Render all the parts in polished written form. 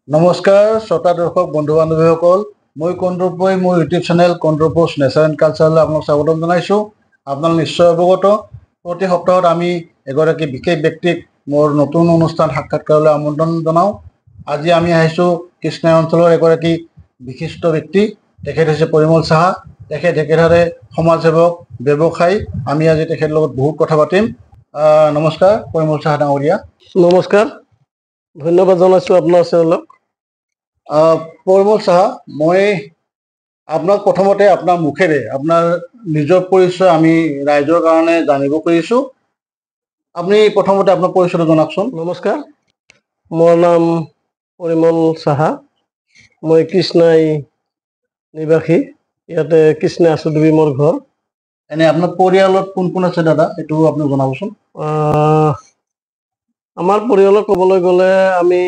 নমস্কাৰ শ্ৰোতা দৰ্শক বন্ধু বান্ধৱীসকল, মই কণ্ড্ৰপই মোৰ ইউটিউব চেনেল কণ্ড্ৰপোষ্ট নেচাৰ এণ্ড কালচাৰলৈ আপোনাক স্বাগতম জনাইছোঁ। আপোনালোক নিশ্চয় অৱগত, প্ৰতি সপ্তাহত আমি এগৰাকী বিশেষ ব্যক্তিক মোৰ নতুন অনুষ্ঠান সাক্ষাৎকাৰলৈ আমন্ত্ৰণ জনাওঁ। আজি আমি আহিছোঁ কৃষ্ণাই অঞ্চলৰ এগৰাকী বিশিষ্ট ব্যক্তি, তেখেত হৈছে পৰিমল সাহা। তেখেত একেধাৰে সমাজসেৱক, ব্যৱসায়ী। আমি আজি তেখেতৰ লগত বহুত কথা পাতিম। নমস্কাৰ পৰিমল সাহা ডাঙৰীয়া। নমস্কাৰ, ধন্যবাদ জনাইছোঁ আপোনাৰ চেনেলক। পৰিমল সাহা, মই আপোনাক প্ৰথমতে আপোনাৰ মুখেৰে আপোনাৰ নিজৰ পৰিচয় আমি ৰাইজৰ কাৰণে জানিব খুজিছোঁ। আপুনি প্ৰথমতে আপোনাৰ পৰিচয়টো জনাওকচোন। নমস্কাৰ, মোৰ নাম পৰিমল সাহা। মই কৃষ্ণাই নিবাসী। ইয়াতে কৃষ্ণাই আচুডুবি মোৰ ঘৰ। এনে আপোনাৰ পৰিয়ালত কোন কোন আছে দাদা, এইটো আপুনি জনাবচোন। আমাৰ পৰিয়ালত ক'বলৈ গ'লে আমি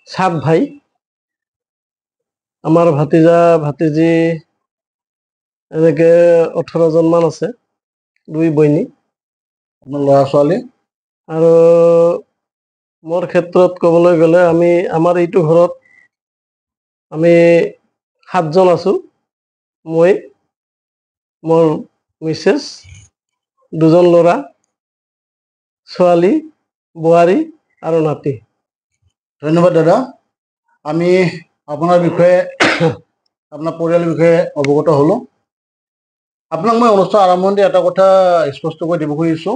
7 ভাই। আমাৰ ভাতিজা ভাতিজী এনেকে 18জন মান আছে, 2 বৈনী। আপোনাৰ ল'ৰা ছোৱালী? আৰু মোৰ ক্ষেত্ৰত ক'বলৈ গ'লে আমাৰ এইটো ঘৰত আমি 7জন আছোঁ। মই, মোৰ মিছেছ, 2জন ল'ৰা, ছোৱালী, বোৱাৰী আৰু নাতি। ধন্যবাদ দাদা। আমি আপোনাৰ বিষয়ে আপোনাৰ পৰিয়ালৰ বিষয়ে অৱগত হ'লোঁ। আপোনাক মই অনুষ্ঠান আৰম্ভণিতে এটা কথা স্পষ্টকৈ দিব খুজিছোঁ।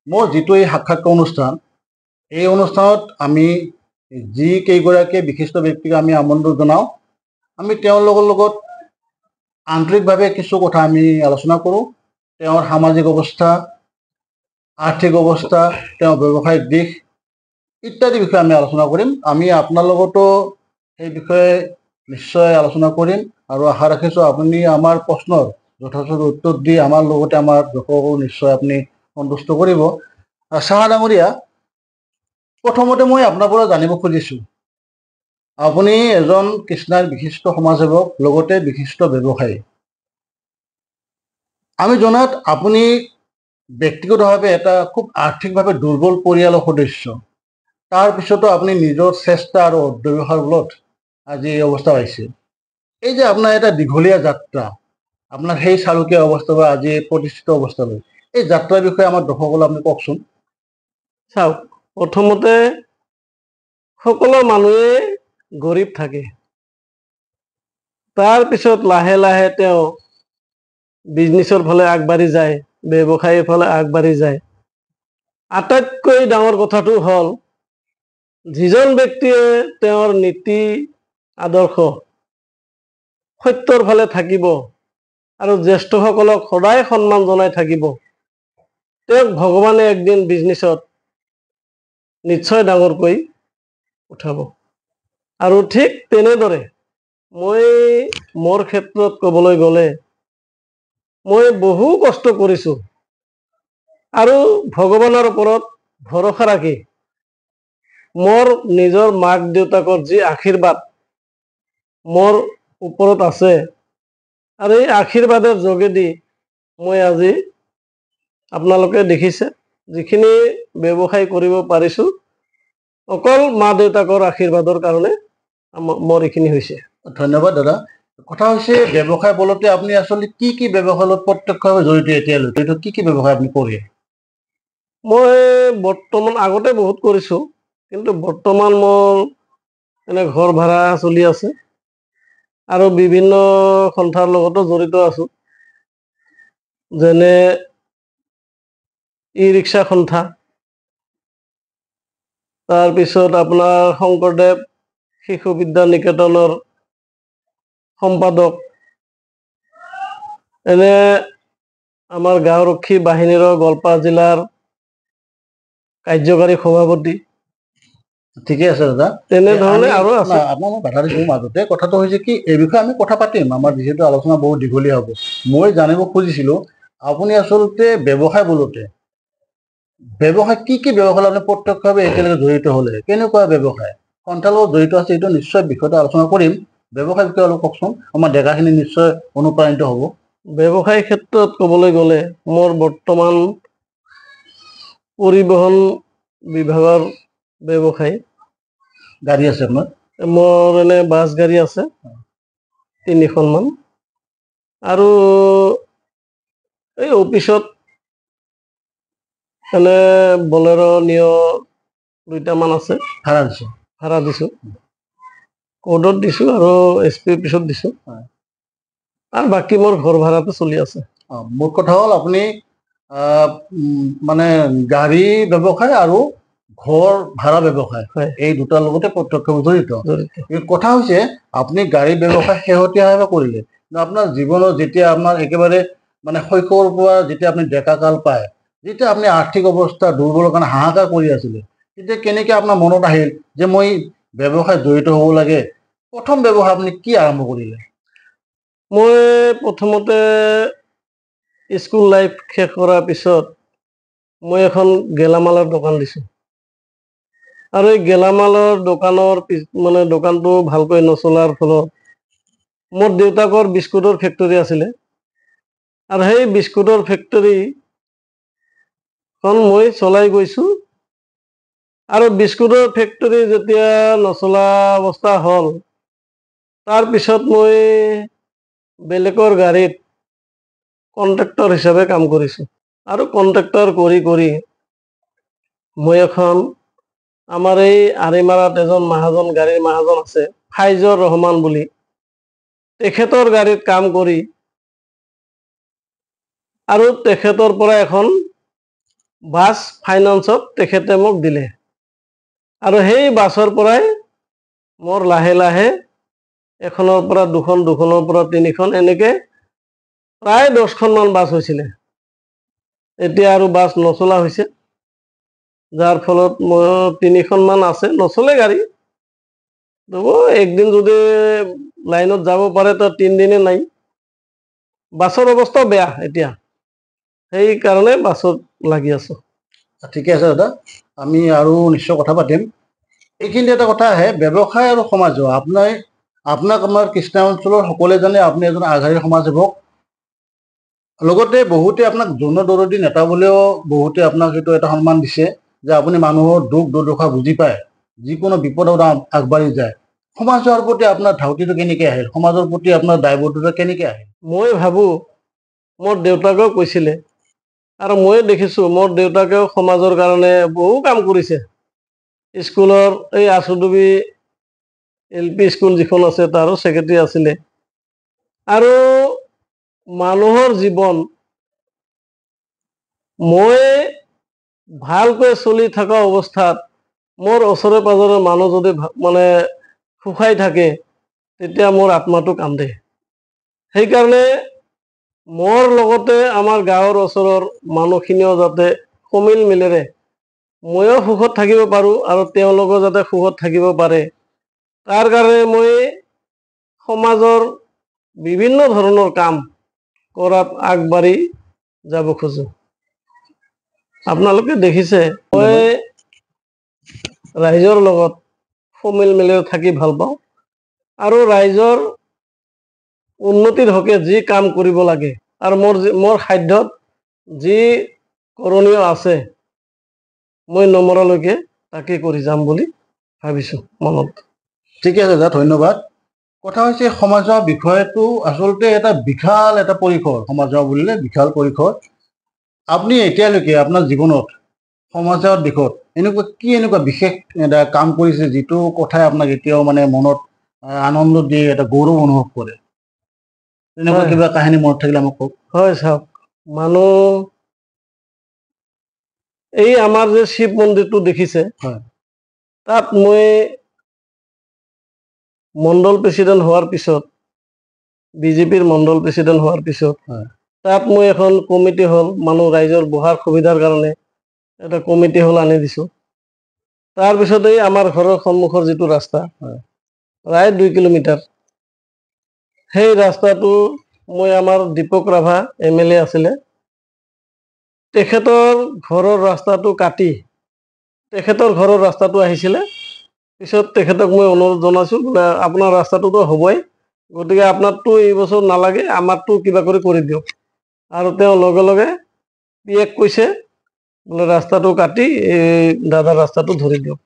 মোৰ যিটো এই সাক্ষাৎকাৰ অনুষ্ঠান, এই অনুষ্ঠানত আমি যি কেইগৰাকী বিশিষ্ট ব্যক্তিক আমি আমন্ত্ৰণ জনাওঁ, আমি তেওঁলোকৰ লগত আন্তৰিকভাৱে কিছু কথা আমি আলোচনা কৰোঁ। তেওঁৰ সামাজিক অৱস্থা, আৰ্থিক অৱস্থা, তেওঁৰ ব্যৱসায়িক দিশ ইত্যাদি বিষয়ে আমি আলোচনা কৰিম। আমি আপোনাৰ লগতো সেই বিষয়ে নিশ্চয় আলোচনা কৰিম আৰু আশা ৰাখিছোঁ আপুনি আমাৰ প্ৰশ্নৰ যথাযথ উত্তৰ দি আমাৰ লগতে আমাৰ দৰ্শকো নিশ্চয় আপুনি সন্তুষ্ট কৰিব। সাহা ডাঙৰীয়া, প্ৰথমতে মই আপোনাৰ পৰা জানিব খুজিছোঁ, আপুনি এজন কৃষ্ণাৰ বিশিষ্ট সমাজসেৱক, লগতে বিশিষ্ট ব্যৱসায়ী। আমি জনাত আপুনি ব্যক্তিগতভাৱে এটা খুব আৰ্থিকভাৱে দুৰ্বল পৰিয়ালৰ সদস্য। তাৰপিছতো আপুনি নিজৰ চেষ্টা আৰু অধ্যৱসায়ৰ বলত আজি এই অৱস্থা পাইছে। এই যে আপোনাৰ এটা দীঘলীয়া যাত্ৰা, আপোনাৰ সেই চালুকীয়া অৱস্থাৰ পৰা আজি প্ৰতিষ্ঠিত অৱস্থালৈ, এই যাত্ৰাৰ বিষয়ে আমাৰ দৰ্শকসকলক আপুনি কওকচোন। চাওক, প্ৰথমতে সকলো মানুহে গৰীব থাকে। তাৰপিছত লাহে লাহে তেওঁ বিজনেছৰ ফালে আগবাঢ়ি যায়, ব্যৱসায়ৰ ফালে আগবাঢ়ি যায়। আটাইতকৈ ডাঙৰ কথাটো হ'ল, যিজন ব্যক্তিয়ে তেওঁৰ নীতি আদৰ্শ সত্যৰ ফালে থাকিব আৰু জ্যেষ্ঠসকলক সদায় সন্মান জনাই থাকিব, তেওঁক ভগৱানে একদিন বিজনেছত নিশ্চয় ডাঙৰকৈ উঠাব। আৰু ঠিক তেনেদৰে মই মোৰ ক্ষেত্ৰত ক'বলৈ গ'লে মই বহু কষ্ট কৰিছোঁ আৰু ভগৱানৰ ওপৰত ভৰসা ৰাখি মোৰ নিজৰ মাক দেউতাকৰ যি আশীৰ্বাদ মোৰ ওপৰত আছে, আৰু এই আশীৰ্বাদৰ যোগেদি মই আজি আপোনালোকে দেখিছে যিখিনি ব্যৱসায় কৰিব পাৰিছোঁ, অকল মা দেউতাকৰ আশীৰ্বাদৰ কাৰণে মোৰ এইখিনি হৈছে। ধন্যবাদ দাদা। কথা হৈছে, ব্যৱসায় বলতে আপুনি আচলতে কি কি ব্যৱসায়ৰ লগত প্ৰত্যক্ষভাৱে জড়িত এতিয়ালৈকে? কি কি ব্যৱসায় আপুনি কৰে? মই বৰ্তমান আগতে বহুত কৰিছোঁ, কিন্তু বৰ্তমান মোৰ এনে ঘৰ ভাড়া চলি আছে আৰু বিভিন্ন সন্থাৰ লগতো জড়িত আছোঁ, যেনে ই ৰিক্সা সন্থা, তাৰপিছত আপোনাৰ শংকৰদেৱ শিশু বিদ্যা নিকেতনৰ সম্পাদক, এনে আমাৰ গাঁওৰক্ষী বাহিনীৰ গোৱালপাৰা জিলাৰ কাৰ্যকাৰী সভাপতি। ঠিকে আছে দাদা। তেনেধৰণে আৰু আছে। আপোনাক মই বাধা দিছোঁ মাজতে। কথাটো হৈছে কি, এই বিষয়ে আমি কথা পাতিম, আমাৰ যিহেতু আলোচনা বহুত দীঘলীয়া হ'ব। মই জানিব খুজিছিলোঁ, আপুনি আচলতে ব্যৱসায় বোলোতে কি কি ব্যৱসায় আপুনি প্ৰত্যক্ষভাৱে এতিয়ালৈকে জড়িত হ'লে? কেনেকুৱা ব্যৱসায় সন্থাৰ লগত জড়িত আছে, এইটো নিশ্চয় বিষয়টো আলোচনা কৰিম। ব্যৱসায় বিষয়ে অলপ কওকচোন, আমাৰ ডেকাখিনি নিশ্চয় অনুপ্ৰাণিত হ'ব। ব্যৱসায় ক্ষেত্ৰত ক'বলৈ গ'লে মোৰ বৰ্তমান পৰিবহণ বিভাগৰ ব্যৱসায়, গাড়ী আছে আপোনাৰ? মোৰ এনে বাছ গাড়ী আছে 3খনমান, আৰু এই অফিচত এনে বলেৰ' নিঅ 2টামান আছে, ভাড়া দিছে? ভাড়া দিছো, কোৰ্টত দিছো আৰু SP অফিচত দিছো, হয়। আৰু বাকী মোৰ ঘৰ ভাড়াটো চলি আছে। মোৰ কথা হ'ল আপুনি মানে গাড়ী ব্যৱসায় আৰু ঘৰ ভাড়া ব্যৱসায় হয়, এই দুটাৰ লগতে প্ৰত্যক্ষভাৱে জড়িত। জড়িত। কিন্তু কথা হৈছে আপুনি গাড়ী ব্যৱসায় শেহতীয়াভাৱে কৰিলে, কিন্তু আপোনাৰ জীৱনত যেতিয়া আপোনাৰ একেবাৰে মানে শৈশৱৰ পৰা যেতিয়া আপুনি ডেকা কাল পায়, যেতিয়া আপুনি আৰ্থিক অৱস্থা দুৰ্বলৰ কাৰণে হাহাকাৰ কৰি আছিলে, তেতিয়া কেনেকে আপোনাৰ মনত আহিল যে মই ব্যৱসায়ত জড়িত হ'ব লাগে? প্ৰথম ব্যৱসায় আপুনি কি আৰম্ভ কৰিলে? মই প্ৰথমতে স্কুল লাইফ শেষ কৰাৰ পিছত মই এখন গেলামালৰ দোকান দিছো, আৰু এই গেলামালৰ দোকানৰ মানে দোকানটো ভালকৈ নচলাৰ ফলত মোৰ দেউতাকৰ বিস্কুটৰ ফেক্টৰী আছিলে, আৰু সেই বিস্কুটৰ ফেক্টৰীখন মই চলাই গৈছো, আৰু বিস্কুটৰ ফেক্টৰী যেতিয়া নচলা অৱস্থা হ'ল, তাৰপিছত মই বেলেগৰ গাড়ীত কণ্ট্ৰেক্টৰ হিচাপে কাম কৰিছো, আৰু কণ্ট্ৰেক্টৰ কৰি কৰি মই এখন আমাৰ এই আৰিমাৰাত এজন মহাজন, গাড়ীৰ মহাজন আছে ফাইজৰ ৰহমান বুলি, তেখেতৰ গাড়ীত কাম কৰি আৰু তেখেতৰ পৰা এখন বাছ ফাইনেন্সত তেখেতে মোক দিলে, আৰু সেই বাছৰ পৰাই মোৰ লাহে লাহে এখনৰ পৰা দুখন, দুখনৰ পৰা 3খন, এনেকে প্ৰায় 10খনমান বাছ হৈছিলে। এতিয়া আৰু বাছ নচলা হৈছে, যাৰ ফলত মোৰ 3খনমান আছে, নচলে গাড়ী। একদিন যদি লাইনত যাব পাৰে তো 3 দিনে নাই। বাছৰ অৱস্থা বেয়া এতিয়া, সেইকাৰণে বাছত লাগি আছো। ঠিকে আছে দাদা, আমি আৰু নিশ্চয় কথা পাতিম। এইখিনি এটা কথা আহে, ব্যৱসায় আৰু সমাজ সেৱা। আপোনাক আমাৰ কৃষ্ণা অঞ্চলৰ সকলোৱে জানে আপুনি এজন আগশাৰীৰ সমাজসেৱক। লগতে বহুতে আপোনাক জনদৰদী নেতা বুলিও বহুতে আপোনাক সেইটো এটা সন্মান দিছে, যে আপুনি মানুহৰ দুখ দুৰ্দশা বুজি পায়, যিকোনো বিপদত আগবাঢ়ি যায়। সমাজ সেৱাৰ প্ৰতি আপোনাৰ ধাউতিটো কেনেকে আহিল? সমাজৰ প্ৰতি আপোনাৰ দায়বদ্ধতা কেনেকে আহিল? মই ভাবো মোৰ দেউতাকেও কৈছিলে, আৰু ময়ে দেখিছো মোৰ দেউতাকেও সমাজৰ কাৰণে বহু কাম কৰিছে। স্কুলৰ এই আচুডুবি LP স্কুল যিখন আছে তাৰো ছেক্ৰেটাৰী আছিলে, আৰু মানুহৰ জীৱন মই ভালকৈ চলি থকা অৱস্থাত মোৰ ওচৰে পাজৰে মানুহ যদি মানে সুখাই থাকে, তেতিয়া মোৰ আত্মাটো কান্দে। সেইকাৰণে মোৰ লগতে আমাৰ গাঁৱৰ ওচৰৰ মানুহখিনিও যাতে সমিল মিলেৰে ময়ো সুখত থাকিব পাৰো, আৰু তেওঁলোকো যাতে সুখত থাকিব পাৰে, তাৰ কাৰণে মই সমাজৰ বিভিন্ন ধৰণৰ কাম কৰাত আগবাঢ়ি যাব খোজো। আপোনালোকে দেখিছে মই ৰাইজৰ লগত সমিল মিলেৰে থাকি ভাল পাওঁ, আৰু ৰাইজৰ উন্নতিৰ হকে যি কাম কৰিব লাগে, আৰু মোৰ সাধ্যত যি কৰণীয় আছে, মই নমৰালৈকে তাকে কৰি যাম বুলি ভাবিছো মনত। ঠিকে আছে দাদা, ধন্যবাদ। কথা হৈছে সমাজ সেৱা বিষয়টো আচলতে এটা বিশাল এটা পৰিসৰ, সমাজ সেৱা বুলিলে বিশাল পৰিসৰ। আপুনি এতিয়ালৈকে আপোনাৰ জীৱনত সমাজ সেৱাৰ দিশত এনেকুৱা বিশেষ এটা কাম কৰিছে, যিটো কথাই আপোনাক এতিয়াও মানে মনত আনন্দ দিয়ে, এটা গৌৰৱ অনুভৱ কৰে? তেনেকুৱা কিবা কাহিনী মনত থাকিলে আমাক কওক। হয়, চাওক, মানুহ এই আমাৰ যে শিৱ মন্দিৰটো দেখিছে, তাত মই মণ্ডল প্ৰেচিডেণ্ট হোৱাৰ পিছত, বিজেপিৰ মণ্ডল প্ৰেচিডেণ্ট হোৱাৰ পিছত, তাত মই এখন কমিটি হল, মানুহ ৰাইজৰ বহাৰ সুবিধাৰ কাৰণে এটা কমিটি হল আনি দিছো। তাৰপিছত এই আমাৰ ঘৰৰ সন্মুখৰ যিটো ৰাস্তা, প্ৰায় 2 কিলোমিটাৰ, সেই ৰাস্তাটো মই আমাৰ দীপক ৰাভা MLA আছিলে, তেখেতৰ ঘৰৰ ৰাস্তাটো কাটি তেখেতৰ ঘৰৰ ৰাস্তাটো আহিছিলে। পিছত তেখেতক মই অনুৰোধ জনাইছো, বোলে আপোনাৰ ৰাস্তাটোতো হ'বই, গতিকে আপোনাৰতো এই বছৰ নালাগে, আমাৰতো কিবা কৰি দিয়ক। আৰু তেওঁ লগে লগে পিয়েক কৈছে, বোলে ৰাস্তাটো কাটি এই দাদাৰ ৰাস্তাটো ধৰি দিয়ক।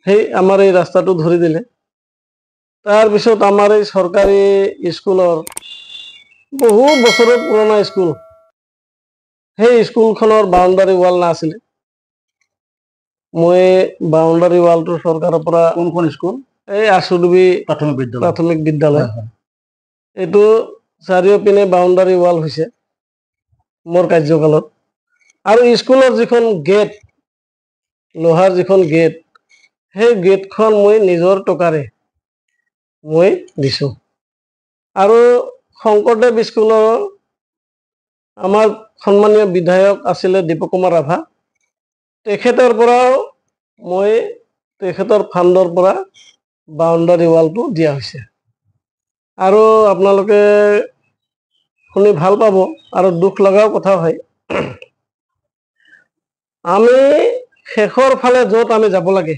সেই আমাৰ এই ৰাস্তাটো ধৰি দিলে। তাৰপিছত আমাৰ এই চৰকাৰী স্কুলৰ বহু বছৰৰ পুৰণা স্কুল, সেই স্কুলখনৰ বাউণ্ডাৰী ৱাল নাছিলে। মই বাউণ্ডাৰী ৱালটো চৰকাৰৰ পৰা কোনখন স্কুল? এই আচুডুবি প্ৰাথমিক বিদ্যালয়। প্ৰাথমিক বিদ্যালয়, হয়, হয়। এইটো চাৰিওপিনে বাউণ্ডাৰী ৱাল হৈছে মোৰ কাৰ্যকালত। আৰু স্কুলৰ যিখন গেট, লোহাৰ যিখন গেট, সেই গেটখন মই নিজৰ টকাৰে মই দিছোঁ। আৰু শংকৰদেৱ স্কুলৰ আমাৰ সন্মানীয় বিধায়ক আছিলে দীপক কুমাৰ ৰাভা, তেখেতৰ পৰাও মই তেখেতৰ ফাণ্ডৰ পৰা বাউণ্ডাৰী ৱালটো দিয়া হৈছে। আৰু আপোনালোকে শুনি ভাল পাব, আৰু দুখ লগাও কথা হয়। আমি শেষৰ ফালে য'ত আমি যাব লাগে,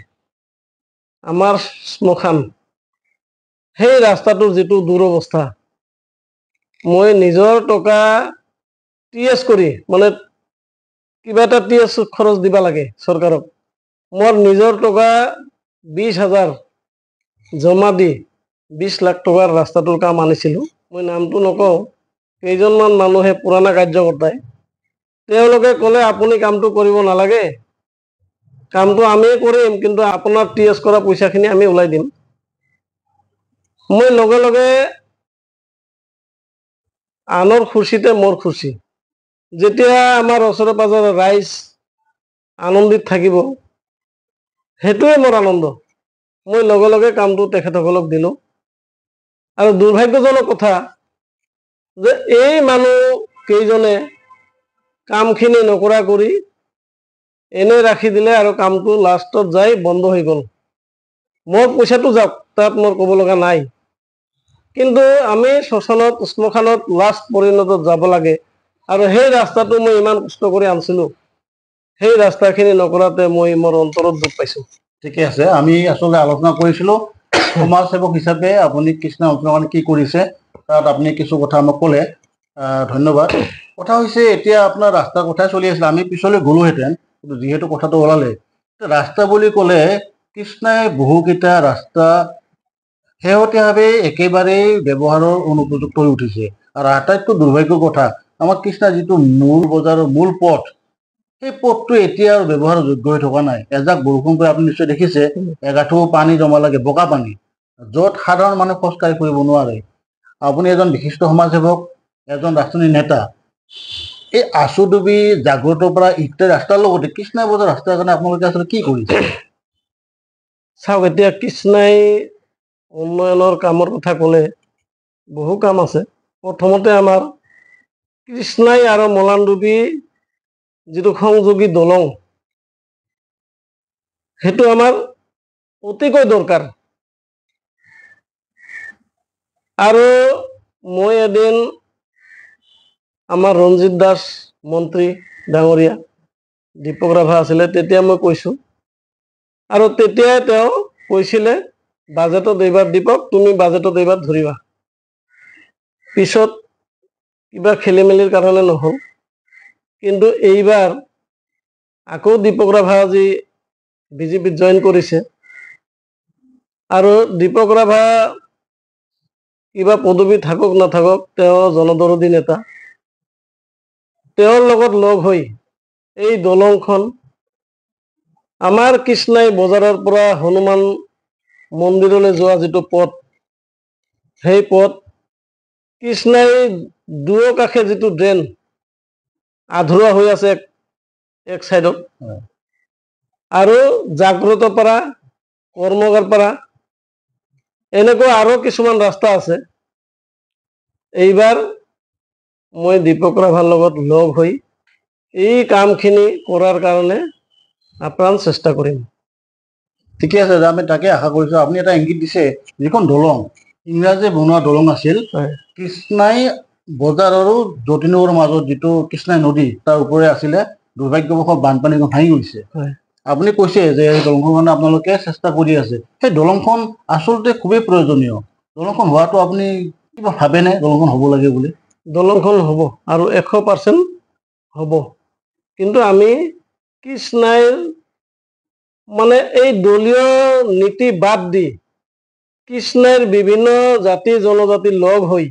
আমাৰ শ্মশান, সেই ৰাস্তাটোৰ যিটো দুৰৱস্থা, মই নিজৰ টকা টিএছ কৰি, মানে কিবা এটা টিএছ খৰচ দিবা লাগে চৰকাৰক, মোৰ নিজৰ টকা 20,000 জমা দি 20 লাখ টকাৰ ৰাস্তাটোৰ কাম আনিছিলোঁ। মই নামটো নকওঁ, কেইজনমান মানুহে পুৰণা কাৰ্যকৰ্তাই, তেওঁলোকে ক'লে আপুনি কামটো কৰিব নালাগে, কামটো আমিয়ে কৰিম, কিন্তু আপোনাৰ টিএছ কৰা পইচাখিনি আমি ওলাই দিম। মই লগে লগে আনৰ খুচিতে মোৰ খুচি, যেতিয়া আমাৰ ওচৰে পাজৰে ৰাইজ আনন্দিত থাকিব, সেইটোৱে মোৰ আনন্দ। মই লগে লগে কামটো তেখেতসকলক দিলোঁ। আৰু দুৰ্ভাগ্যজনক কথা যে এই মানুহ কেইজনে কামখিনি নকৰা কৰি এনে ৰাখি দিলে, আৰু কামটো লাষ্টত যাই বন্ধ হৈ গ'ল। মোৰ পইচাটো যাওক, তাত মোৰ ক'ব লগা নাই, কিন্তু আমি শ্মশানত লাষ্ট পৰিণতত যাব লাগে, আৰু সেই ৰাস্তাটো মই ইমান কষ্ট কৰি আনিছিলোঁ, সেই ৰাস্তাখিনি নকৰাতে মই মোৰ অন্তৰত দুখ পাইছোঁ। ঠিকে আছে, আমি আচলতে আলোচনা কৰিছিলোঁ সমাজ সেৱক হিচাপে আপুনি কৃষ্ণ অঞ্চলৰ কাৰণে কি কৰিছে, তাত আপুনি কিছু কথা আমাক ক'লে, ধন্যবাদ। কথা হৈছে এতিয়া আপোনাৰ ৰাস্তাৰ কথাই চলি আছিলে, আমি পিছলৈ গ'লোহেঁতেন, কিন্তু যিহেতু কথাটো ওলালে, ৰাস্তা বুলি ক'লে কৃষ্ণাই বহুকেইটা ৰাস্তা শেহতীয়াভাৱে একেবাৰেই ব্যৱহাৰৰ অনুপযুক্ত হৈ উঠিছে। আৰু আটাইতকৈ দুৰ্ভাগ্যৰ কথা, আমাৰ কৃষ্ণাৰ যিটো মূল বজাৰৰ মূল পথ, সেই পথটো এতিয়া আৰু ব্যৱহাৰৰ যোগ্য হৈ থকা নাই। এজাক বৰষুণ পৰি আপুনি নিশ্চয় দেখিছে, এগাঁঠু পানী জমা লাগে, বোকা পানী, য'ত সাধাৰণ মানুহ খোজকাঢ়ি ফুৰিব নোৱাৰে। আপুনি এজন বিশিষ্ট সমাজসেৱক, এজন ৰাজনৈতিক নেতা, এই আচুডুবি জাগ্ৰতৰ পৰা ইটাই ৰাস্তাৰ লগতে কৃষ্ণাই বজাৰ ৰাস্তাৰ কাৰণে আপোনালোকে আচলতে কি কৰিছে? চাওক, এতিয়া কৃষ্ণাই উন্নয়নৰ কামৰ কথা ক'লে বহু কাম আছে। প্ৰথমতে আমাৰ কৃষ্ণাই আৰু মলানডুবি যিটো সংযোগী দলং, সেইটো আমাৰ অতিকৈ দৰকাৰ। আৰু মই এদিন আমাৰ ৰঞ্জিত দাস মন্ত্ৰী ডাঙৰীয়া, দীপক ৰাভা আছিলে, তেতিয়া মই কৈছোঁ, আৰু তেতিয়াই তেওঁ কৈছিলে বাজেটত এইবাৰ দীপক তুমি বাজেটত এইবাৰ ধৰিবা। পিছত কিবা খেলি মেলিৰ কাৰণে নহ'ল, কিন্তু এইবাৰ আকৌ দীপক ৰাভা আজি বিজেপিত জইন কৰিছে, আৰু দীপক ৰাভা কিবা পদবী থাকক নাথাকক, তেওঁ জনদৰদী নেতা, তেওঁৰ লগত লগ হৈ এই দলংখন আমাৰ কৃষ্ণাই বজাৰৰ পৰা হনুমান মন্দিৰলৈ যোৱা যিটো পথ, সেই পথ কৃষ্ণাই দুয়োকাষে যিটো ড্ৰেইন আধৰুৱা হৈ আছে এক চাইডত, আৰু জাগ্ৰত পাৰা, কৰ্মগাৰ পাৰা, এনেকুৱা আৰু কিছুমান ৰাস্তা আছে। এইবাৰ মই দীপক ৰাভাৰ লগত লগ হৈ এই কামখিনি কৰাৰ কাৰণে আপ্ৰাণ চেষ্টা কৰিম। ঠিকে আছে, আমি তাকে আশা কৰিছোঁ। আপুনি এটা ইংগিত দিছে, যিখন দলং ইংৰাজে বনোৱা দলং আছিল, কৃষ্ণাই বজাৰ আৰু যতীনগৰৰ মাজত যিটো কৃষ্ণাই নদী, তাৰ ওপৰে আছিলে, দুৰ্ভাগ্যবশত বানপানীখন ভাঙি গৈছে। আপুনি কৈছে যে এই দলংখন কাৰণে আপোনালোকে চেষ্টা কৰি আছে, সেই দলংখন আচলতে খুবেই প্ৰয়োজনীয়। দলংখন হোৱাটো আপুনি কিবা ভাবেনে, দলংখন হ'ব লাগে বুলি? দলংখন হ'ব, আৰু 100% হ'ব, কিন্তু আমি কৃষ্ণাইৰ মানে এই দলীয় নীতি বাদ দি কৃষ্ণেৰ বিভিন্ন জাতি জনজাতি লগ হৈ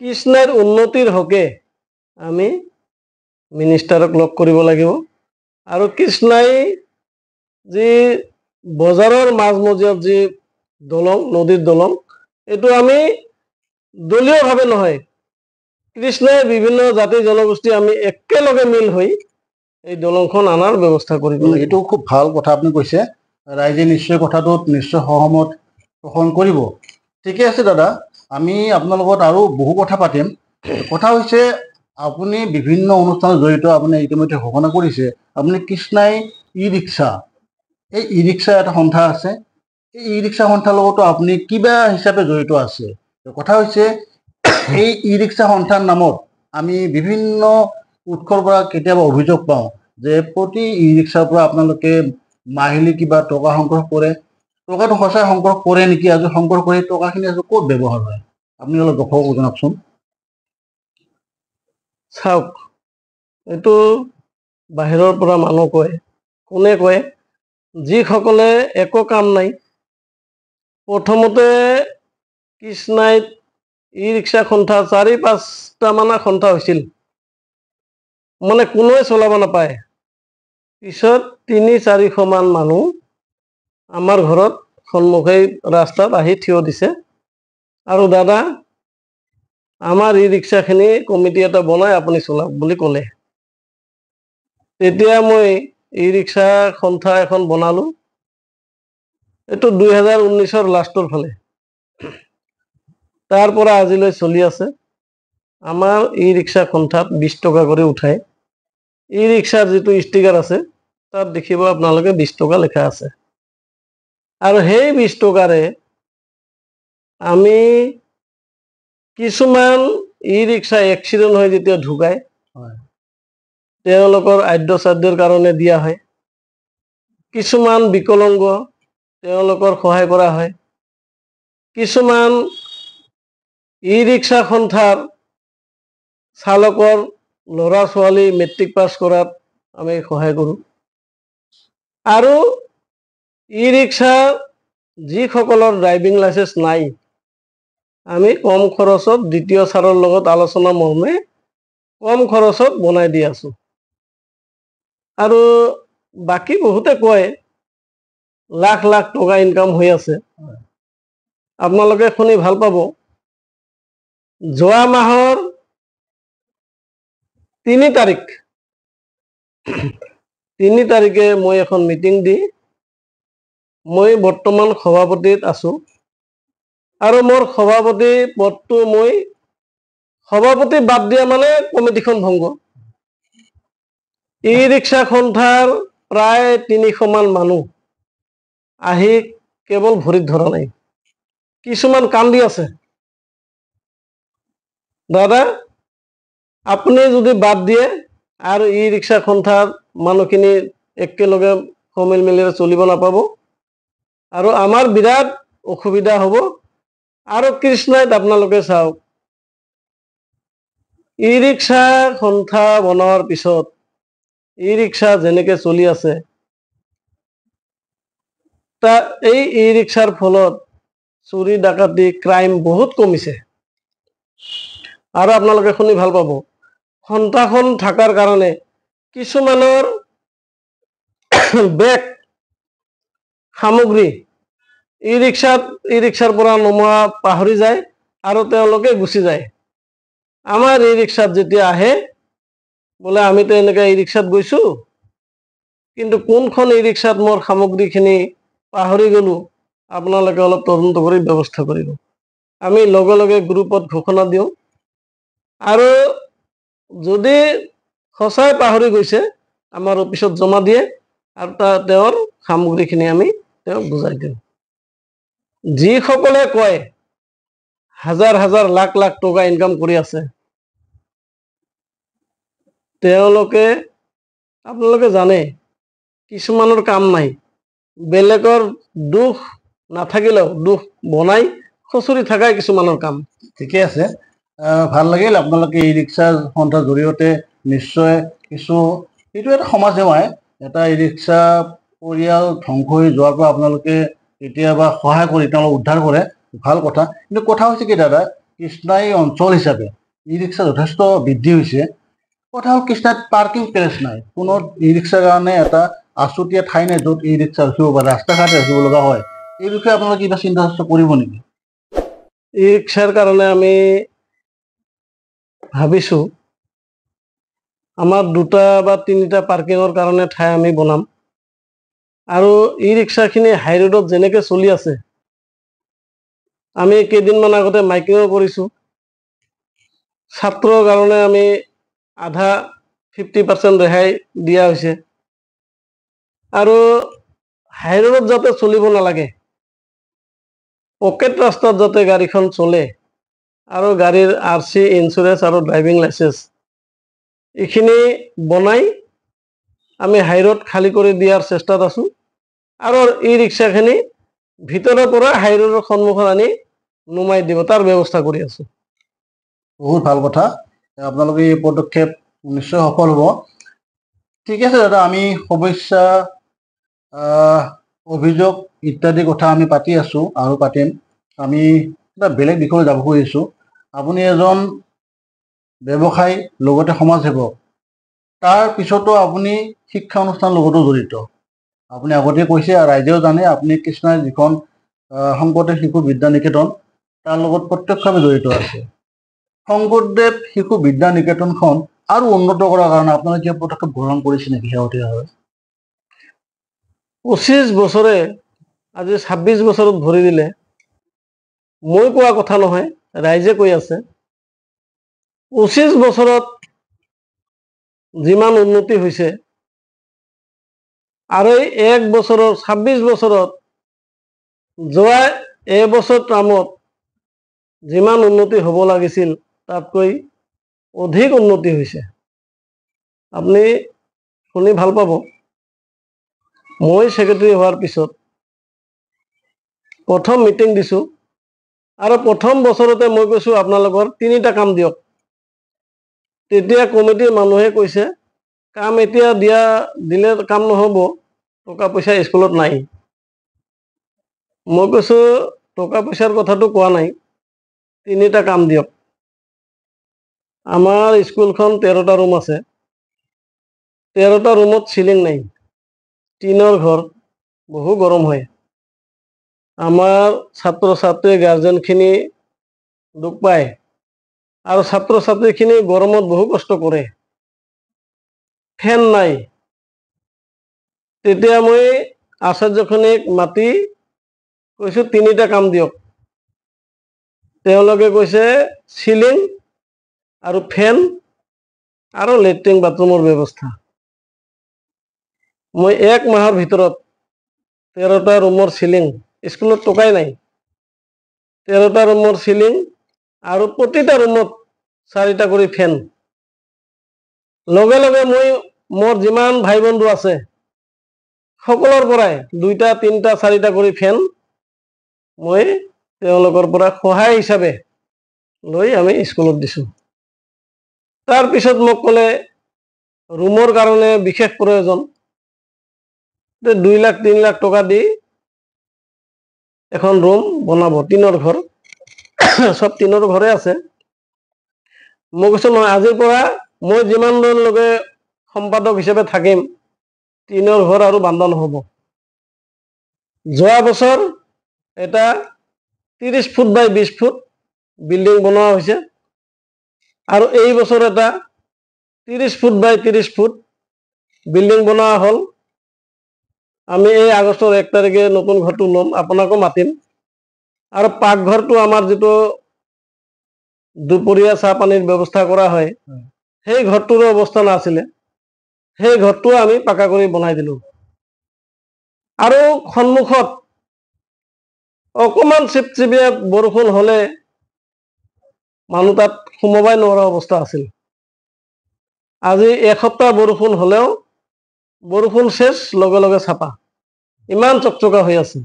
কৃষ্ণেৰ উন্নতিৰ হকে আমি মিনিষ্টাৰক লগ কৰিব লাগিব আৰু কৃষ্ণই যি বজাৰৰ মাজমজিয়াত যি দলং নদীৰ দলং এইটো আমি দলীয়ভাৱে নহয় কৃষ্ণই বিভিন্ন জাতি জনগোষ্ঠী আমি একেলগে মিল হৈ এই দলংখন আনাৰ ব্যৱস্থা কৰিব লাগিব। এইটো খুব ভাল কথা আপুনি কৈছে, ৰাইজে নিশ্চয় কথাটোত নিশ্চয় সহমত পোষণ কৰিব। ঠিকে আছে দাদা, আমি আপোনাৰ লগত আৰু বহু কথা পাতিম। কথা হৈছে আপুনি বিভিন্ন অনুষ্ঠানত জড়িত, আপুনি ইতিমধ্যে ঘোষণা কৰিছে আপুনি কৃষ্ণাই ই ৰিক্সা, এই ই ৰিক্সা এটা সন্থা আছে, এই ই ৰিক্সা সন্থাৰ লগতো আপুনি কিবা হিচাপে জড়িত আছে। কথা হৈছে এই ই ৰিক্সা সন্থাৰ নামত আমি বিভিন্ন উৎসৰ পৰা কেতিয়াবা অভিযোগ পাওঁ যে প্ৰতি ই ৰিক্সাৰ পৰা আপোনালোকে মাহিলী কিবা টকা সংগ্ৰহ কৰে। টকাটো সঁচাই সংগ্ৰহ কৰে নেকি? আজি সংগ্ৰহ কৰি টকাখিনি আজি ক'ত ব্যৱহাৰ হয়? আপুনি অলপ দৰ্শকক জনাওকচোন। চাওক, এইটো বাহিৰৰ পৰা মানুহ কয়, কোনে কয়? যিসকলে একো কাম নাই, প্ৰথমতে কৃষ্ণাইত ই ৰিক্সা সন্থা 4-5টা মান সন্থা হৈছিল, মানে কোনোৱে চলাব নাপায়। পিছত 300-400 মান মানুহ আমাৰ ঘৰত সন্মুখে ৰাস্তাত আহি থিয় দিছে আৰু দাদা আমাৰ ই ৰিক্সাখিনি কমিটি এটা বনাই আপুনি চলাওক বুলি ক'লে। তেতিয়া মই ই ৰিক্সা সন্থা এখন বনালো। এইটো 2019-ৰ লাষ্টৰ ফালে, তাৰ পৰা আজিলৈ চলি আছে। আমাৰ ই ৰিক্সা সন্থাত 20 টকা কৰি উঠায়। ই ৰিক্সাৰ যিটো ষ্টিকাৰ আছে তাত দেখিব আপোনালোকে 20 টকা লেখা আছে। আৰু সেই 20 টকাৰে আমি কিছুমান ই ৰিক্সা এক্সিডেণ্ট হৈ যেতিয়া ঢুকায় তেওঁলোকৰ আদ্য চাদ্যৰ কাৰণে দিয়া হয়। কিছুমান বিকলাংগ তেওঁলোকৰ সহায় কৰা হয়। কিছুমান ই ৰিক্সা সন্থাৰ চালকৰ ল'ৰা ছোৱালী মেট্ৰিক পাছ কৰাত আমি সহায় কৰোঁ। আৰু ই ৰিক্সা যিসকলৰ ড্ৰাইভিং লাইচেন্স নাই, আমি কম খৰচত দ্বিতীয় ছাৰৰ লগত আলোচনা মৰ্মে কম খৰচত বনাই দি আছো। আৰু বাকী বহুতে কয় লাখ লাখ টকা ইনকাম হৈ আছে। আপোনালোকে শুনি ভাল পাব, যোৱা মাহৰ 3 তাৰিখে মই এখন মিটিং দি মই বৰ্তমান সভাপতিত আছো আৰু মোৰ সভাপতি পদটো মই সভাপতি বাদ দিয়া মানে কমিটিখন ভংগ। ই ৰিক্সা সন্থাৰ প্ৰায় 300 মান মানুহ আহি কেৱল ভৰিত ধৰা নাই, কিছুমান কান্দি আছে। দাদা আপুনি যদি বাদ দিয়ে আৰু ই ৰিক্সা সন্থাৰ মানুহখিনি একেলগে সমিল মিলি চলিব নাপাব আৰু আমাৰ বিৰাট অসুবিধা হ'ব। আৰু কৃষ্ণাইত আপোনালোকে চাওক, ই ৰিক্সা সন্থা বনোৱাৰ পিছত ই ৰিক্সা যেনেকে চলি আছে, এই ই ৰিক্সাৰ ফলত চুৰি ডাকাতি ক্ৰাইম বহুত কমিছে। আৰু আপোনালোকে শুনি ভাল পাব, সন্থাখন থকাৰ কাৰণে কিছুমানৰ বেগ সামগ্ৰী ই ৰিক্সাৰ পৰা নমোৱা পাহৰি যায় আৰু তেওঁলোকে গুচি যায়। আমাৰ ই ৰিক্সাত যেতিয়া আহে বোলে আমিতো এনেকৈ ই ৰিক্সাত গৈছো, কিন্তু কোনখন ই ৰিক্সাত মোৰ সামগ্ৰীখিনি পাহৰি গ'লো, আপোনালোকে অলপ তদন্ত কৰি ব্যৱস্থা কৰিব। আমি লগে লগে গ্ৰুপত ঘোষণা দিওঁ আৰু যদি সঁচাই পাহৰি গৈছে আমাৰ অফিচত জমা দিয়ে আৰু তেওঁৰ সামগ্ৰীখিনি আমি তেওঁক বুজাই দিওঁ। যিসকলে কয় হাজাৰ হাজাৰ লাখ লাখ টকা ইনকাম কৰি আছে, তেওঁলোকে আপোনালোকে জানে কিছুমানৰ কাম নাই, বেলেগৰ দুখ নাথাকিলেও দুখ বনাই খুচৰি থাকাই কিছুমানৰ কাম। ঠিকে আছে, ভাল লাগিল। আপোনালোকে ই ৰিক্সা সন্থাৰ জৰিয়তে নিশ্চয় কিছু, এইটো এটা সমাজ সেৱাই, এটা ই ৰিক্সা পৰিয়াল ধ্বংস হৈ যোৱাৰ পৰা আপোনালোকে কেতিয়াবা সহায় কৰি তেওঁলোকক উদ্ধাৰ কৰে, ভাল কথা। কিন্তু কথা হৈছে কি দাদা, কৃষ্ণাই অঞ্চল হিচাপে ই ৰিক্সা যথেষ্ট বৃদ্ধি হৈছে। কথা হ'ল কৃষ্ণাত পাৰ্কিং প্লেচ নাই, কোনো ই ৰিক্সাৰ কাৰণে এটা আচুতীয়া ঠাই নাই য'ত ই ৰিক্সা ৰখিব পাৰে, ৰাস্তা ঘাট ৰাখিব লগা হয়। এই বিষয়ে আপোনালোকে কিবা চিন্তা চৰ্চা কৰিব নেকি? ই ৰিক্সাৰ কাৰণে আমি ভাবিছো আমাৰ 2টা বা 3টা পাৰ্কিঙৰ কাৰণে ঠাই আমি বনাম। আৰু ই ৰিক্সাখিনি হাই ৰোডত যেনেকৈ চলি আছে, আমি কেইদিনমান আগতে মাইকিঙো কৰিছোঁ। ছাত্ৰৰ কাৰণে আমি আধা 50% ৰেহাই দিয়া হৈছে। আৰু হাই ৰোডত যাতে চলিব নালাগে, পকেট ৰাস্তাত যাতে গাড়ীখন চলে, আৰু গাড়ীৰ RC, ইঞ্চুৰেঞ্চ আৰু ড্ৰাইভিং লাইচেন্স এইখিনি বনাই আমি হাই ৰোড খালী কৰি দিয়াৰ চেষ্টাত আছোঁ। আৰু ই ৰিক্সাখিনি ভিতৰৰ পৰা হাই ৰোডৰ সন্মুখত আনি নুমাই দিব, তাৰ ব্যৱস্থা কৰি আছোঁ। বহুত ভাল কথা, আপোনালোকে এই পদক্ষেপ নিশ্চয় সফল হ'ব। ঠিক আছে দাদা, আমি সমস্যা, অভিযোগ ইত্যাদি কথা আমি পাতি আছোঁ আৰু পাতিম। আমি এটা বেলেগ বিষয়ে যাব খুজিছোঁ। আপুনি এজন ব্যৱসায়ী, লগতে সমাজসেৱক, তাৰ পিছতো আপুনি শিক্ষা অনুষ্ঠানৰ লগতো জড়িত। আপুনি আগতে কৈছে, ৰাইজেও জানে, আপুনি কৃষ্ণাই যিখন শংকৰদেৱ শিশু বিদ্যা নিকেতন, তাৰ লগত প্ৰত্যক্ষভাৱে জড়িত আছে। শংকৰদেৱ শিশু বিদ্যা নিকেতনখন আৰু উন্নত কৰাৰ কাৰণে আপোনালোকে কিবা পদক্ষেপ গ্ৰহণ কৰিছে নেকি শেহতীয়াভাৱে? 25 বছৰে আজি 26 বছৰত ভৰি দিলে। মই কোৱা কথা নহয়, ৰাইজে কৈ আছে। 25 বছৰত যিমান উন্নতি হৈছে, আৰু এই 1 বছৰৰ 26 বছৰত যোৱা এবছৰ টাৰ্মত যিমান উন্নতি হ'ব লাগিছিল, তাতকৈ অধিক উন্নতি হৈছে। আপুনি শুনি ভাল পাব। মই ছেক্ৰেটাৰী হোৱাৰ পিছত প্ৰথম মিটিং দিছোঁ, আৰু প্ৰথম বছৰতে মই কৈছোঁ আপোনালোকৰ 3টা কাম দিয়ক। তেতিয়া কমিটিৰ মানুহে কৈছে, কাম এতিয়া দিলে কাম নহ'ব, টকা পইচা স্কুলত নাই। মই কৈছোঁ টকা পইচাৰ কথাটো কোৱা নাই, 3টা কাম দিয়ক। আমাৰ স্কুলখন 13টা ৰুম আছে, 13টা ৰুমত চিলিং নাই, টিনৰ ঘৰ, বহু গৰম হয়। আমাৰ ছাত্ৰ ছাত্ৰী গাৰ্জেনখিনি দুখ পায়, আৰু ছাত্ৰ ছাত্ৰীখিনি গৰমত বহু কষ্ট কৰে। ফেন নাই। তেতিয়া মই আচাৰ্যখিনিক মাতি কৈছোঁ 3টা কাম দিয়ক। তেওঁলোকে কৈছে চিলিং আৰু ফেন আৰু লেট্ৰিন বাথৰুমৰ ব্যৱস্থা। মই 1 মাহৰ ভিতৰত 13টা ৰুমৰ চিলিং, স্কুলত টকাই নাই, 13টা ৰুমৰ চিলিং আৰু প্ৰতিটা ৰুমত 4টা কৰি ফেন। লগে লগে মই মোৰ যিমান ভাই বন্ধু আছে সকলৰ পৰাই 2টা, 3টা, 4টা কৰি ফেন মই তেওঁলোকৰ পৰা সহায় হিচাপে লৈ আমি স্কুলত দিছোঁ। তাৰপিছত মোক ক'লে ৰুমৰ কাৰণে বিশেষ প্ৰয়োজন, 2 লাখ 3 লাখ টকা দি এখন ৰুম বনাব, টিনৰ ঘৰ, চব টিনৰ ঘৰে আছে। মই কৈছোঁ নহয়, আজিৰ পৰা মই যিমান দিনলৈকে সম্পাদক হিচাপে থাকিম, টিনৰ ঘৰ আৰু বান্ধা নহ'ব। যোৱা বছৰ এটা 30 ফুট বাই 20 ফুট বিল্ডিং বনোৱা হৈছে, আৰু এই বছৰ এটা 30 ফুট বাই 30 ফুট বিল্ডিং বনোৱা হ'ল। আমি এই আগষ্টৰ 1 তাৰিখে নতুন ঘৰটো ল'ম, আপোনাকো মাতিম। আৰু পাকঘৰটো আমাৰ যিটো দুপৰীয়া চাহ পানীৰ ব্যৱস্থা কৰা হয়, সেই ঘৰটোৰো অৱস্থা নাছিলে, সেই ঘৰটো আমি পাকা কৰি বনাই দিলোঁ। আৰু সন্মুখত অকণমান চিপচিপীয়া বৰষুণ হ'লে মানুহ তাত সোমাবই নোৱাৰা অৱস্থা আছিল। আজি 1 সপ্তাহ বৰষুণ হ'লেও বৰষুণ চেচ, লগে লগে চাপা, ইমান চকচকা হৈ আছে।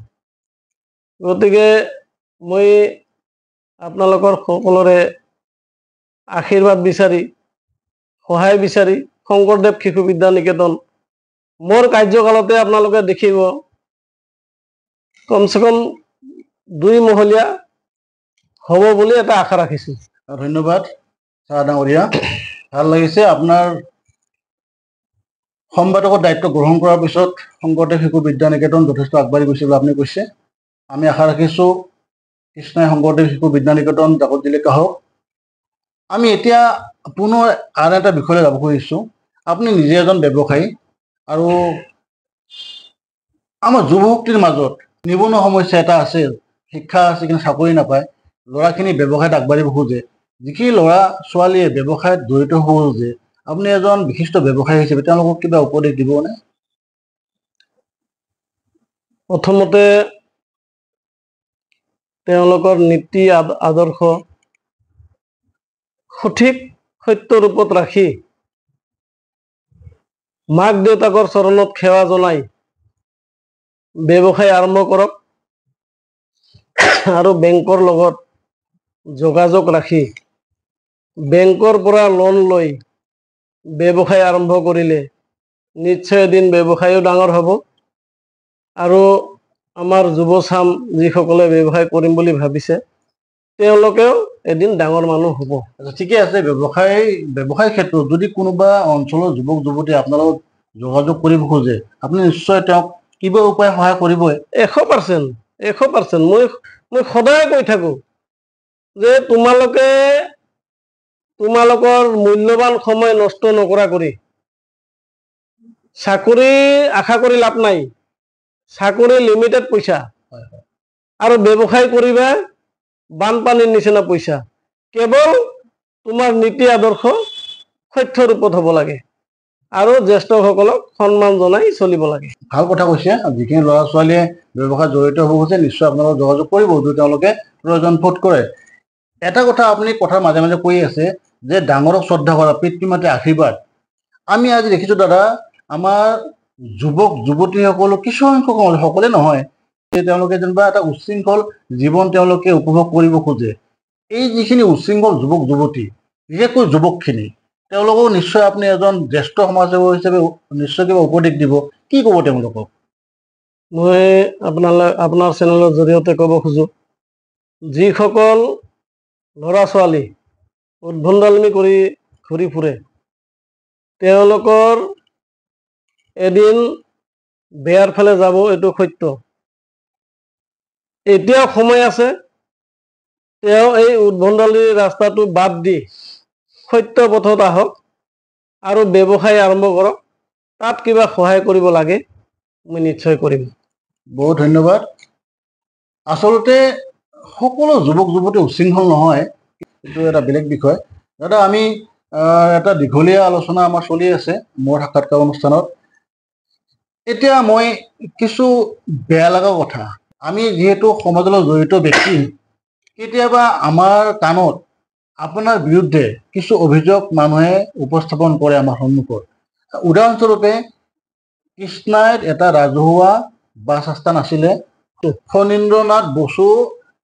গতিকে মই আপোনালোকৰ সকলোৰে আশীৰ্বাদ বিচাৰি, সহায় বিচাৰি শংকৰদেৱ শিশু বিদ্যা নিকেতন মোৰ কাৰ্যকালতে আপোনালোকে দেখিব কমচে কম 2 মহলীয়া হ'ব বুলি এটা আশা ৰাখিছো। ধন্যবাদ চাহ ডাঙৰীয়া, ভাল লাগিছে। আপোনাৰ সম্পাদকৰ দায়িত্ব গ্ৰহণ কৰাৰ পিছত শংকৰদেৱ শিশু বিদ্যা নিকেতন যথেষ্ট আগবাঢ়ি গৈছে বুলি আপুনি কৈছে। আমি আশা ৰাখিছোঁ কৃষ্ণই শংকৰদেৱ শিশু বিদ্যা নিকেতন জাকত জিলিকা হওক। আমি এতিয়া পুনৰ আন এটা বিষয়লৈ যাব খুজিছোঁ। আপুনি নিজে এজন ব্যৱসায়ী আৰু আমাৰ যুৱশক্তিৰ মাজত নিবনুৱা সমস্যা এটা আছে, শিক্ষা আছে কিন্তু চাকৰি নাপায়। ল'ৰাখিনি ব্যৱসায়ত আগবাঢ়িব খোজে, যিখিনি ল'ৰা ছোৱালীয়ে ব্যৱসায়ত জড়িত হ'ব খোজে, আপুনি এজন বিশিষ্ট ব্যৱসায়ী হিচাপে তেওঁলোকক কিবা উপদেশ দিবনে? প্ৰথমতে তেওঁলোকৰ নীতি আদৰ্শ সঠিক সত্য ৰূপত ৰাখি মাক দেউতাকৰ চৰণত সেৱা জনাই ব্যৱসায় আৰম্ভ কৰক আৰু বেংকৰ লগত যোগাযোগ ৰাখি বেংকৰ পৰা লোন লৈ ব্যৱসায় আৰম্ভ কৰিলে নিশ্চয় এদিন ব্যৱসায়ো ডাঙৰ হ'ব আৰু আমাৰ যুৱচাম যিসকলে ব্যৱসায় কৰিম বুলি ভাবিছে তেওঁলোকেও এদিন ডাঙৰ মানুহ হ'ব। ঠিকে আছে। ব্যৱসায় ক্ষেত্ৰত যদি কোনোবা অঞ্চলৰ যুৱক যুৱতী আপোনাৰ লগত যোগাযোগ কৰিব খোজে, আপুনি নিশ্চয় তেওঁক কিবা উপায় সহায় কৰিবই। 100%। মই সদায় কৈ থাকো যে তোমালোকৰ মূল্যৱান সময় নষ্ট নকৰা কৰি চাকৰি আশা কৰি লাভ নাই। চাকৰি লিমিটেড পইচা আৰু ব্যৱসায় কৰিবা বানপানীৰ নিচিনা পইচা। কেৱল তোমাৰ নীতি আদৰ্শ সত্য ৰূপত হ'ব লাগে আৰু জ্যেষ্ঠসকলক সন্মান জনাই চলিব লাগে। ভাল কথা কৈছে। যিখিনি ল'ৰা ছোৱালীয়ে ব্যৱসায়ত জড়িত হ'ব খোজে নিশ্চয় আপোনালোকক যোগাযোগ কৰিব যদি তেওঁলোকে প্ৰয়োজন বোধ কৰে। এটা কথা আপুনি কথাৰ মাজে মাজে কৈ আছে যে ডাঙৰক শ্ৰদ্ধা কৰা, পিতৃ মাতৃৰ আশীৰ্বাদ। আমি আজি দেখিছোঁ দাদা, আমাৰ যুৱক যুৱতীসকলো কিছুসংখ্যক, সকলোৱে নহয়, তেওঁলোকে যেনিবা এটা উচ্ছৃংখল জীৱন তেওঁলোকে উপভোগ কৰিব খোজে। এই যিখিনি উচ্ছৃংখল যুৱক যুৱতী, বিশেষকৈ যুৱকখিনি, তেওঁলোকক নিশ্চয় আপুনি এজন জ্যেষ্ঠ সমাজসেৱক হিচাপে নিশ্চয় কিবা উপদেশ দিব। কি ক'ব তেওঁলোকক? মই আপোনাৰ চেনেলৰ জৰিয়তে ক'ব খোজো, যিসকল ল'ৰা ছোৱালী উদ্ভণ্ডালি কৰি ঘূৰি ফুৰে তেওঁলোকৰ এদিন বেয়াৰ ফালে যাব, এইটো সত্য। এতিয়াও সময় আছে, তেওঁ এই উদ্ভণ্ডালিৰ ৰাস্তাটো বাদ দি সত্য পথত আহক আৰু ব্যৱসায় আৰম্ভ কৰক। তাত কিবা সহায় কৰিব লাগে মই নিশ্চয় কৰিম। বহুত ধন্যবাদ। আচলতে সকলো যুৱক যুৱতী উচ্ছৃংখল নহয়, এইটো এটা বেলেগ বিষয়। দাদা, আমি এটা দীঘলীয়া আলোচনা আমাৰ চলি আছে মোৰ সাক্ষাৎকাৰ অনুষ্ঠানত। এতিয়া মই কিছু বেয়া লগা কথা, আমি যিহেতু সমাজৰ লগত জড়িত ব্যক্তি, কেতিয়াবা আমাৰ কাণত আপোনাৰ বিৰুদ্ধে কিছু অভিযোগ মানুহে উপস্থাপন কৰে আমাৰ সন্মুখত। উদাহৰণস্বৰূপে, কৃষ্ণাইত এটা ৰাজহুৱা বাছ আস্থান আছিলে, ফণীন্দ্ৰনাথ বসু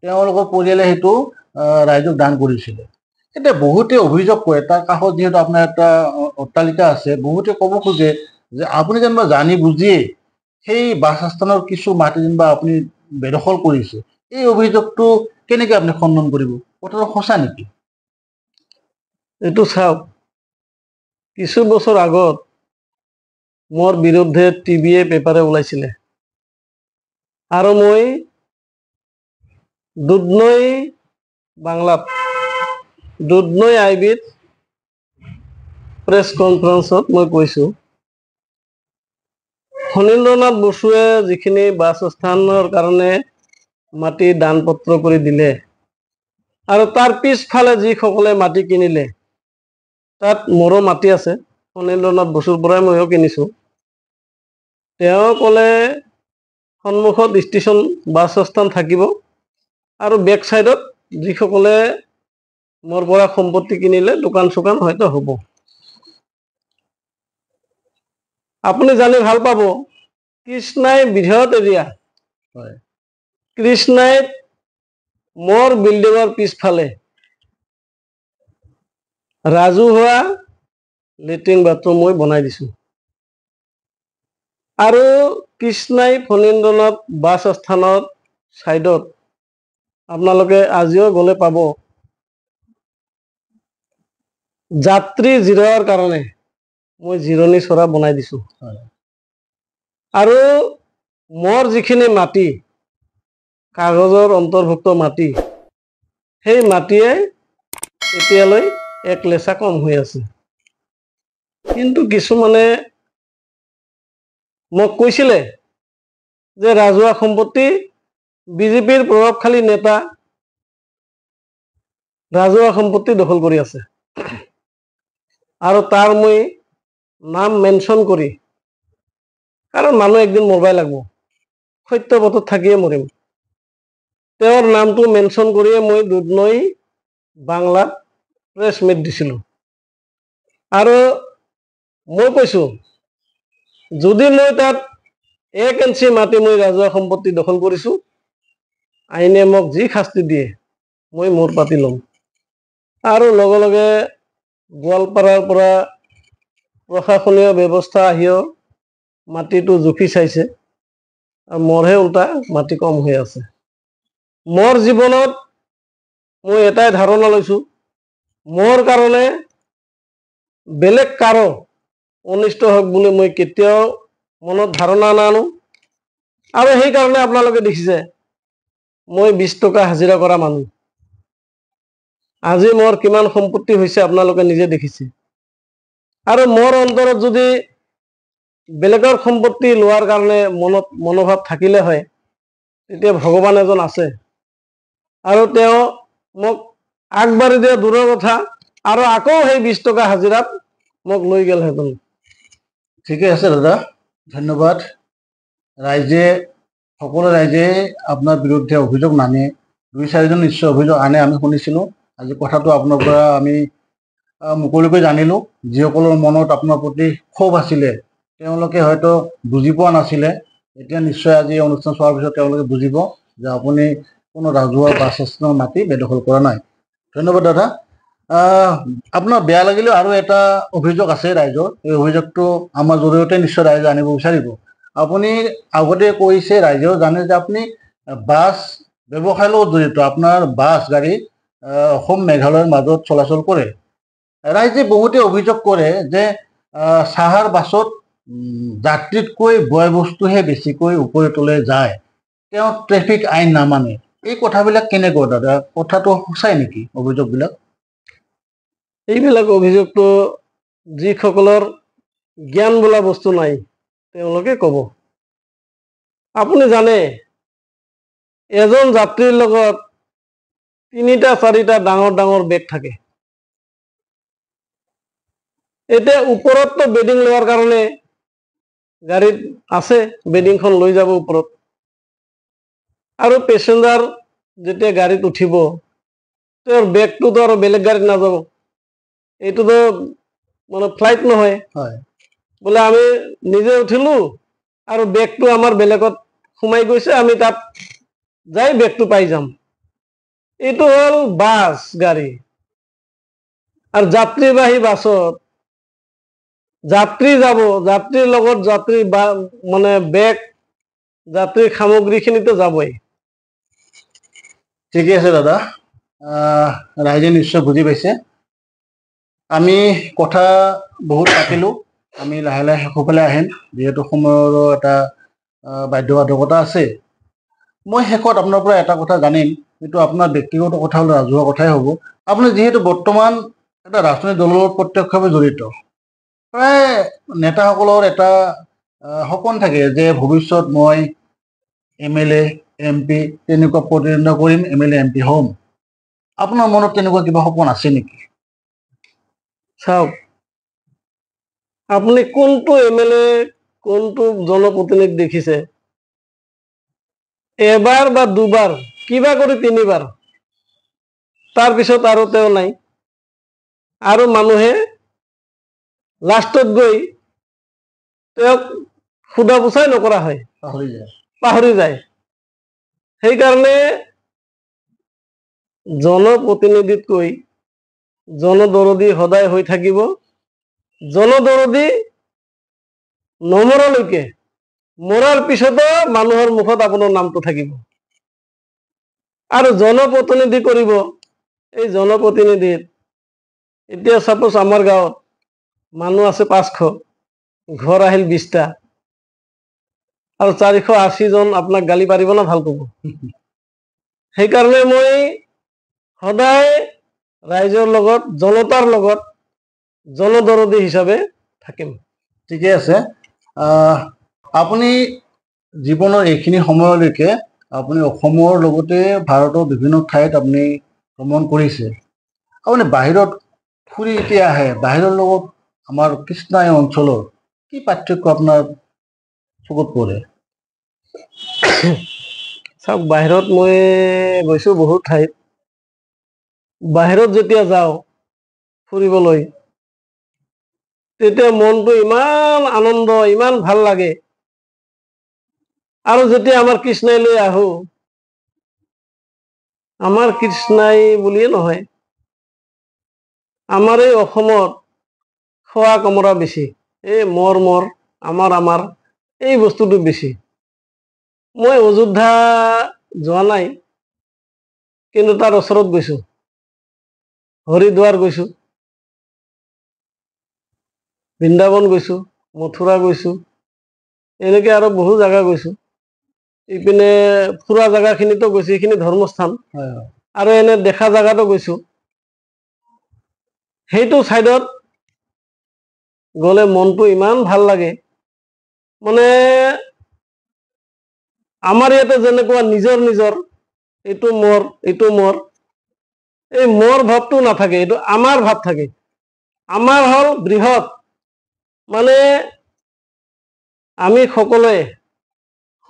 তেওঁলোকৰ পৰিয়ালে সেইটো ৰাইজক দান কৰিছিলে। এতিয়া বহুতে অভিযোগ কৰে, তাৰ কাষত যিহেতু আপোনাৰ এটা অট্টালিকা আছে, বহুতে ক'ব খোজে যে আপুনি যেনিবা জানি বুজিয়ে সেই বাছ আস্থানৰ কিছু মাটি যেনিবা আপুনি বেদখল কৰিছে। এই অভিযোগটো কেনেকে আপুনি খণ্ডন কৰিব? কথাটো সঁচা নেকি? এইটো চাওক, কিছু বছৰ আগত মোৰ বিৰুদ্ধে টিভিয়ে পেপাৰে ওলাইছিলে আৰু মই দুধনৈ বাংলাত দুধনৈ আইবিত প্ৰেছ কনফাৰেন্সত মই কৈছোঁ, ফণীন্দ্ৰনাথ বসুৱে যিখিনি বাছ স্থানৰ কাৰণে মাটি দান পত্ৰ কৰি দিলে আৰু তাৰ পিছফালে যিসকলে মাটি কিনিলে, তাত মোৰো মাটি আছে, ফণীন্দ্ৰনাথ বসুৰ পৰাই ময়ো কিনিছোঁ। তেওঁ ক'লে সন্মুখত ষ্টেচন বাছ স্থান থাকিব আৰু বেক চাইডত যিসকলে মোৰ পৰা সম্পত্তি কিনিলে দোকান চোকান হয়তো হ'ব। আপুনি জানি ভাল পাব, কৃষ্ণাই বৃহৎ এৰিয়া, কৃষ্ণাইত মোৰ বিল্ডিঙৰ পিছফালে ৰাজহুৱা লেট্ৰিন বাথৰুম মই বনাই দিছোঁ। আৰু কৃষ্ণাই ফণীন্দ্ৰনাথ বাছ স্থানৰ ছাইডত আপোনালোকে আজিও গ'লে পাব যাত্ৰী জিৰোৱাৰ কাৰণে মই জিৰণি চৰা বনাই দিছো। হয়। আৰু মোৰ যিখিনি মাটি কাগজৰ অন্তৰ্ভুক্ত মাটি, সেই মাটিয়ে এতিয়ালৈ এক লেচা কম হৈ আছে। কিন্তু কিছুমানে মোক কৈছিলে যে ৰাজহুৱা সম্পত্তি বিজেপিৰ প্ৰভাৱশালী নেতা ৰাজহুৱা সম্পত্তি দখল কৰি আছে, আৰু তাৰ মই নাম মেনশ্যন কৰি, কাৰণ মানুহ একদিন মৰবাই লাগিব, সত্য পথত থাকিয়ে মৰিম, তেওঁৰ নামটো মেনশ্যন কৰিয়ে মই দুধনৈ বাংলাত প্ৰেছ মিট দিছিলোঁ। আৰু মই কৈছোঁ যদি মই তাত 1 ইঞ্চি মাটি মই ৰাজহুৱা সম্পত্তি দখল কৰিছোঁ, আইনে মোক যি শাস্তি দিয়ে মই মূৰ পাতি ল'ম। আৰু লগে লগে গোৱালপাৰাৰ পৰা প্ৰশাসনীয় ব্যৱস্থা আহিও মাটিটো জুখি চাইছে, আৰু মোৰহে উল্টা মাটি কম হৈ আছে। মোৰ জীৱনত মই এটাই ধাৰণা লৈছোঁ, মোৰ কাৰণে বেলেগ কাৰো অনিষ্ট হওক বুলি মই কেতিয়াও মনত ধাৰণা নানো। আৰু সেইকাৰণে আপোনালোকে দেখিছে মই 20 টকা হাজিৰা কৰা মানুহ। আজি মোৰ কিমান সম্পত্তি হৈছে আপোনালোকে নিজে দেখিছে। আৰু মোৰ অন্তৰত যদি বেলেগৰ সম্পত্তি লোৱাৰ কাৰণে মনোভাৱ থাকিলে হয়, তেতিয়া ভগৱান এজন আছে, আৰু তেওঁ মোক আগবাঢ়ি দিয়া দূৰৰ কথা, আৰু আকৌ সেই 20 টকা হাজিৰাত মোক লৈ গ'লহেঁতেন। ঠিকে আছে দাদা, ধন্যবাদ। সকলো ৰাইজে আপোনাৰ বিৰুদ্ধে অভিযোগ নানে, 2-4জন নিশ্চয় অভিযোগ আনে, আমি শুনিছিলোঁ। আজি কথাটো আপোনাৰ পৰা আমি মুকলিকৈ জানিলোঁ। যিসকলৰ মনত আপোনাৰ প্ৰতি ক্ষোভ আছিলে তেওঁলোকে হয়তো বুজি পোৱা নাছিলে, এতিয়া নিশ্চয় আজি অনুষ্ঠান চোৱাৰ পিছত তেওঁলোকে বুজিব যে আপুনি কোনো ৰাজহুৱা বাছ ষ্টেণ্ডৰ মাটি বেদখল কৰা নাই। ধন্যবাদ দাদা। আপোনাৰ বেয়া লাগিলেও আৰু এটা অভিযোগ আছে ৰাইজৰ, এই অভিযোগটো আমাৰ জৰিয়তে নিশ্চয় ৰাইজে জানিব বিচাৰিব। আপুনি আগতে কৈছে, ৰাইজেও জানে যে আপুনি বাছ ব্যৱসায়ৰ লগত জড়িত, আপোনাৰ বাছ গাড়ী অসম মেঘালয়ৰ মাজত চলাচল কৰে। ৰাইজে বহুতে অভিযোগ কৰে যে চাহাৰ বাছত যাত্ৰীতকৈ বয় বস্তুহে বেছিকৈ ওপৰে তলে যায়, তেওঁ ট্ৰেফিক আইন নামানে। এই কথাবিলাক কেনেকৈ দাদা, কথাটো সঁচাই নেকি অভিযোগবিলাক? এইবিলাক অভিযোগটো যিসকলৰ জ্ঞান বোলা বস্তু নাই তেওঁলোকে ক'ব। আপুনি জানে এজন যাত্ৰীৰ লগত 3-4টা ডাঙৰ ডাঙৰ বেগ থাকে। এতিয়া ওপৰততো বেডিং লোৱাৰ কাৰণে গাড়ীত আছে, বেডিংখন লৈ যাব ওপৰত, আৰু পেচেঞ্জাৰ যেতিয়া গাড়ীত উঠিব তেওঁৰ বেগটোতো আৰু বেলেগ গাড়ীত নাযাব, এইটোতো মানে ফ্লাইট নহয়। বোলে আমি নিজে উঠিলো আৰু বেগটো আমাৰ বেলেগত সোমাই গৈছে, আমি তাত যাই বেগটো পাই যাম। এইটো হ'ল বাছ গাড়ী। আৰু যাত্ৰীবাহী বাছত যাত্ৰী যাব, যাত্ৰীৰ লগত যাত্ৰী মানে বেগ যাত্ৰীৰ সামগ্ৰীখিনিতো যাবই। ঠিকে আছে দাদা, ৰাইজে নিশ্চয় বুজি পাইছে। আমি কথা বহুত পাতিলোঁ, আমি লাহে লাহে শেষৰফালে আহিম, যিহেতু সময়ৰো এটা বাধ্যবাধকতা আছে। মই শেষত আপোনাৰ পৰা এটা কথা জানিম, এইটো আপোনাৰ ব্যক্তিগত কথা হ'লে ৰাজহুৱা কথাই হ'ব। আপুনি যিহেতু বৰ্তমান এটা ৰাজনৈতিক দলৰ লগত প্ৰত্যক্ষভাৱে জড়িত, প্ৰায় নেতাসকলৰ এটা সপোন থাকে যে ভৱিষ্যত মই MLA, MP তেনেকুৱা প্ৰতিদ্বন্দ্বিতা কৰিম, MLA, MP হ'ম। আপোনাৰ মনত তেনেকুৱা কিবা সপোন আছে নেকি? চাওক, আপুনি কোনটো MLA, কোনটো জনপ্ৰতিনিধি দেখিছে এবাৰ বা দুবাৰ, কিবা কৰি 3বাৰ, তাৰপিছত আৰু তেওঁ নাই, আৰু মানুহে লাষ্টত গৈ তেওঁক সোধা পোছাই নকৰা হয়, পাহৰি যায়। সেইকাৰণে জনপ্ৰতিনিধিতকৈ জনদৰদী সদায় হৈ থাকিব। জনদৰদী নমৰালৈকে মৰাৰ পিছতো মানুহৰ মুখত আপোনাৰ নামটো থাকিব। আৰু জনপ্ৰতিনিধি কৰিব, এই জনপ্ৰতিনিধিৰ এতিয়া চাপোজ আমাৰ গাঁৱত মানুহ আছে 500, ঘৰ আহিল 20টা, আৰু 480 জন আপোনাক গালি পাৰিব না ভাল পাব? সেইকাৰণে মই সদায় ৰাইজৰ লগত, জনতাৰ লগত জনদৰদী হিচাপে থাকিম। ঠিকে আছে। আপুনি জীৱনৰ এইখিনি সময়লৈকে আপুনি অসমৰ লগতে ভাৰতৰ বিভিন্ন ঠাইত আপুনি ভ্ৰমণ কৰিছে। আপুনি বাহিৰত ফুৰি এতিয়া আহে, বাহিৰৰ লগত আমাৰ কৃষ্ণাই অঞ্চলৰ কি পাৰ্থক্য আপোনাৰ চকুত পৰে? চাওক, বাহিৰত মই গৈছো বহুত ঠাইত। বাহিৰত যেতিয়া যাওঁ ফুৰিবলৈ, তেতিয়া মনটো ইমান আনন্দ, ইমান ভাল লাগে। আৰু যেতিয়া আমাৰ কৃষ্ণাইলৈ আহো, আমাৰ কৃষ্ণাই বুলিয়ে নহয়, আমাৰ এই অসমত খোৱা কমৰা বেছি, এই মোৰ আমাৰ এই বস্তুটো বেছি। মই অযোধ্যা যোৱা নাই, কিন্তু তাৰ ওচৰত গৈছো, হৰিদ্বাৰ গৈছো, বৃন্দাবন গৈছো, মথুৰা গৈছো, এনেকে আৰু বহু জাগা গৈছো। ইপিনে ফুৰা জাগাখিনিতো গৈছো, এইখিনি ধৰ্মস্থান। আৰু এনে দেখা জাগাতো গৈছো। সেইটো চাইডত গ'লে মনটো ইমান ভাল লাগে, মানে আমাৰ ইয়াতে যেনেকুৱা নিজৰ নিজৰ, এইটো মোৰ, এইটো মোৰ, এই মোৰ ভাৱটো নাথাকে, এইটো আমাৰ ভাৱ থাকে। আমাৰ হ'ল বৃহৎ, মানে আমি সকলোৱে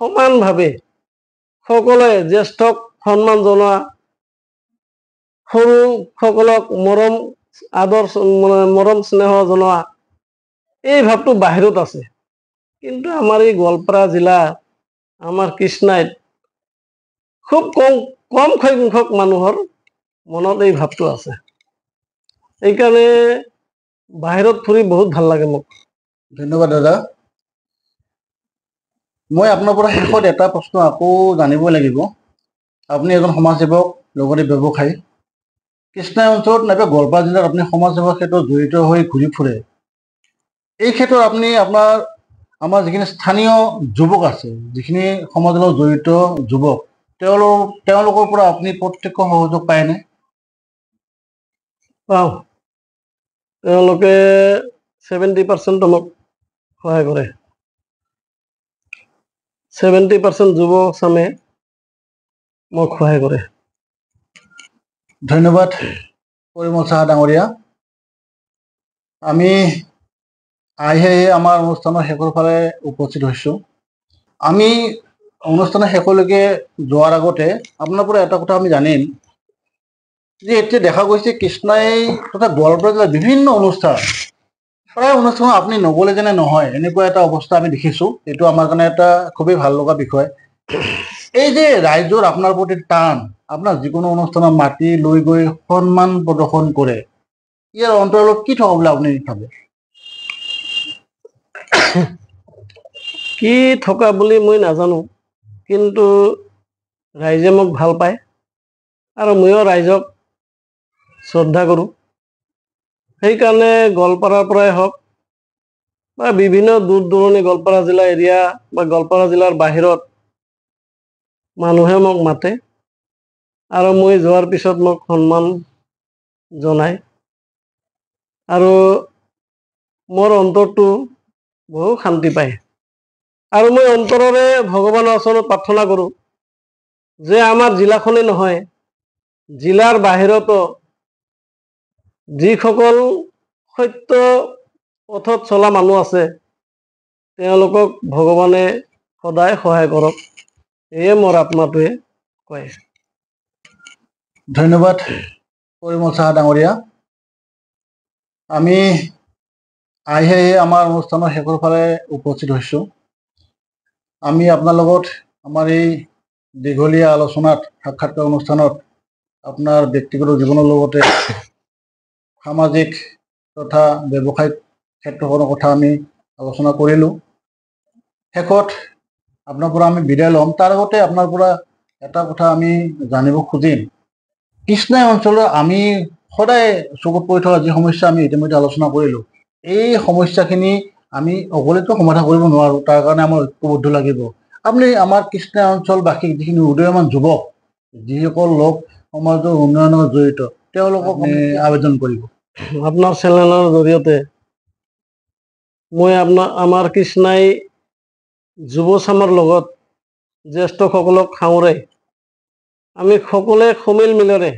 সমানভাৱে, সকলোৱে জ্যেষ্ঠক সন্মান জনোৱা, সৰুসকলক মৰম স্নেহ জনোৱা, এই ভাৱটো বাহিৰত আছে। কিন্তু আমাৰ এই গোৱালপাৰা জিলা, আমাৰ কৃষ্ণাইত খুব কম সংখ্যক মানুহৰ মনত এই ভাৱটো আছে। এইকাৰণে বাহিৰত ফুৰি বহুত ভাল লাগে মোক। ধন্যবাদ দাদা। মই আপোনাৰ পৰা শেষত এটা প্ৰশ্ন আকৌ জানিব লাগিব। আপুনি এজন সমাজসেৱক, লগতে ব্যৱসায়ী। কৃষ্ণাই অঞ্চলত নাইবা গোৱালপাৰা জিলাত আপুনি সমাজসেৱাৰ ক্ষেত্ৰত জড়িত হৈ ঘূৰি ফুৰে। এই ক্ষেত্ৰত আপুনি আমাৰ যিখিনি স্থানীয় যুৱক আছে, যিখিনি সমাজৰ লগত জড়িত যুৱক, তেওঁলোকৰ পৰা আপুনি প্ৰত্যক্ষ সহযোগ পায়নে? পাওঁ। তেওঁলোকে 70% মোক সহায় কৰে। 70% যুৱচামে মোক সহায় কৰে। ধন্যবাদ পৰিমল সাহা ডাঙৰীয়া। আমি আহে আমাৰ অনুষ্ঠানৰ শেষৰ ফালে উপস্থিত হৈছোঁ। আমি অনুষ্ঠানৰ শেষলৈকে যোৱাৰ আগতে আপোনাৰ পৰা এটা কথা আমি জানিম যে এতিয়া দেখা গৈছে কৃষ্ণাই তথা গোৱালপাৰা জিলাৰ বিভিন্ন অনুষ্ঠান, প্ৰায় অনুষ্ঠানত আপুনি নগ'লে যেনে নহয়, এনেকুৱা এটা অৱস্থা আমি দেখিছোঁ। এইটো আমাৰ কাৰণে এটা খুবেই ভাল লগা বিষয়। এই যে ৰাইজৰ আপোনাৰ প্ৰতি টান, আপোনাৰ যিকোনো অনুষ্ঠানত মাতি লৈ গৈ সন্মান প্ৰদৰ্শন কৰে, ইয়াৰ অন্তৰালত কি থকা বুলি আপুনি ভাবে? কি থকা বুলি মই নাজানো, কিন্তু ৰাইজে মোক ভাল পায় আৰু ময়ো ৰাইজক শ্ৰদ্ধা কৰোঁ। সেইকাৰণে গোৱালপাৰাৰ পৰাই হওক বা বিভিন্ন দূৰ দূৰণি গোৱালপাৰা জিলা এৰিয়া বা গোৱালপাৰা জিলাৰ বাহিৰত মানুহে মোক মাতে, আৰু মই যোৱাৰ পিছত মোক সন্মান জনায়। আৰু মোৰ অন্তৰটো বহু শান্তি পায়। আৰু মই অন্তৰেৰে ভগৱানৰ ওচৰত প্ৰাৰ্থনা কৰোঁ যে আমাৰ জিলাখনেই নহয়, জিলাৰ বাহিৰতো যিসকল সত্য পথত চলা মানুহ আছে, তেওঁলোকক ভগৱানে সদায় সহায় কৰক, এয়ে মোৰ আত্মাটোৱে কয়। ধন্যবাদ পৰিমল সাহা ডাঙৰীয়া। আমি আহে আমাৰ অনুষ্ঠানৰ শেষৰ ফালে উপস্থিত হৈছোঁ। আমি আপোনাৰ লগত আমাৰ এই দীঘলীয়া আলোচনাত, সাক্ষাৎকাৰ অনুষ্ঠানত আপোনাৰ ব্যক্তিগত জীৱনৰ লগতে সামাজিক তথা ব্যৱসায়িক ক্ষেত্ৰখনৰ কথা আমি আলোচনা কৰিলোঁ। শেষত আপোনাৰ পৰা আমি বিদায় ল'ম তাৰ আগতে আপোনাৰ পৰা এটা কথা আমি জানিব খুজিম। কৃষ্ণাই অঞ্চলৰ আমি সদায় চকুত পৰি থকা যি সমস্যা আমি ইতিমধ্যে আলোচনা কৰিলোঁ, এই সমস্যাখিনি আমি অকলেতো সমাধান কৰিব নোৱাৰোঁ। তাৰ কাৰণে আমাৰ ঐক্যবদ্ধ লাগিব। আপুনি আমাৰ কৃষ্ণাই অঞ্চলবাসী যিখিনি উদীয়মান যুৱক, যিসকল লোক সমাজৰ উন্নয়নত জড়িত, তেওঁলোকক আমি আবেদন কৰিব। আপোনাৰ চেনেলৰ জৰিয়তে মই আমাৰ কৃষ্ণাই যুৱ চামৰ লগত জ্যেষ্ঠসকলক সামৰে আমি সকলোৱে সমিল মিলেৰে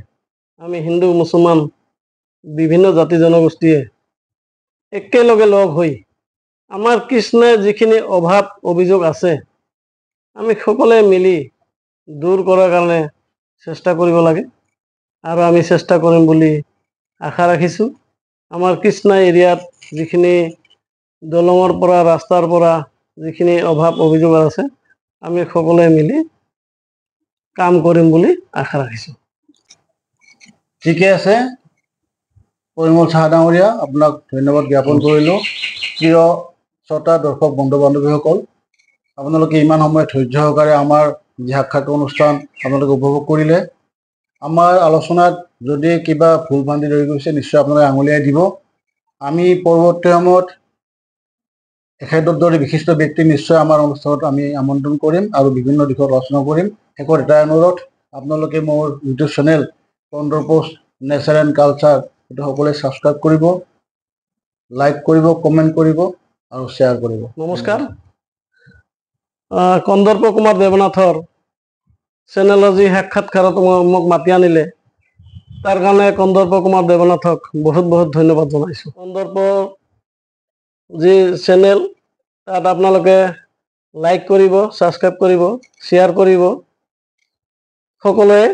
আমি হিন্দু মুছলমান বিভিন্ন জাতি জনগোষ্ঠীয়ে একেলগে লগ হৈ আমাৰ কৃষ্ণাই যিখিনি অভাৱ অভিযোগ আছে আমি সকলোৱে মিলি দূৰ কৰাৰ কাৰণে চেষ্টা কৰিব লাগে, আৰু আমি চেষ্টা কৰিম বুলি আশা ৰাখিছোঁ। আমাৰ কৃষ্ণাই এৰিয়াত যিখিনি দলঙৰ পৰা ৰাস্তাৰ পৰা যিখিনি অভাৱ অভিযোগ আছে আমি সকলোৱে মিলি কাম কৰিম বুলি আশা ৰাখিছোঁ। ঠিকে আছে, পৰিমল চাহা ডাঙৰীয়া, আপোনাক ধন্যবাদ জ্ঞাপন কৰিলোঁ। প্ৰিয় শ্ৰোতা দৰ্শক বন্ধু বান্ধৱীসকল, আপোনালোকে ইমান সময় ধৈৰ্য সহকাৰে আমাৰ যি সাক্ষাৎ অনুষ্ঠান আপোনালোকে উপভোগ কৰিলে। আমাৰ আলোচনাত যদি কিবা ভুল ভ্ৰান্তি ৰৈ গৈছে নিশ্চয় আপোনালোকে আঙুলিয়াই দিব। আমি পৰৱৰ্তী সময়ত এখেতৰ দৰে বিশিষ্ট ব্যক্তি নিশ্চয় আমাৰ অনুষ্ঠানত আমি আমন্ত্ৰণ কৰিম আৰু বিভিন্ন দিশত আলোচনা কৰিম। শেষত এটাই অনুৰোধ, আপোনালোকে মোৰ YouTube channel Kandarpa nature and culture এইটো সকলোৱে ছাবস্ক্ৰাইব কৰিব, লাইক কৰিব, কমেণ্ট কৰিব আৰু শ্বেয়াৰ কৰিব। নমস্কাৰ। কন্দৰ্প কুমাৰ দেৱনাথৰ চেনেলৰ যি সাক্ষাৎকাৰত মোক মাতি আনিলে তাৰ কাৰণে কন্দৰ্প কুমাৰ দেৱনাথক বহুত বহুত ধন্যবাদ জনাইছোঁ। কন্দৰ্প যি চেনেল তাত আপোনালোকে লাইক কৰিব, ছাবস্ক্ৰাইব কৰিব, শ্বেয়াৰ কৰিব, সকলোৱে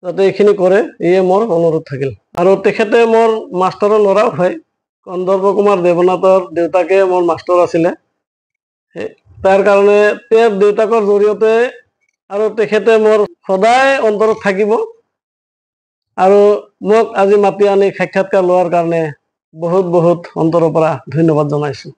যাতে এইখিনি কৰে এয়ে মোৰ অনুৰোধ থাকিল। আৰু তেখেতে মোৰ মাষ্টৰৰ ল'ৰাও হয়। কন্দৰ্প কুমাৰ দেৱনাথৰ দেউতাকে মোৰ মাষ্টৰ আছিলে, তাৰ কাৰণে তেওঁৰ দেউতাকৰ জৰিয়তে আৰু তেখেতে মোৰ সদায় অন্তৰত থাকিব। আৰু মোক আজি মাতি আনি সাক্ষাৎকাৰ লোৱাৰ কাৰণে বহুত বহুত অন্তৰৰ পৰা ধন্যবাদ জনাইছোঁ।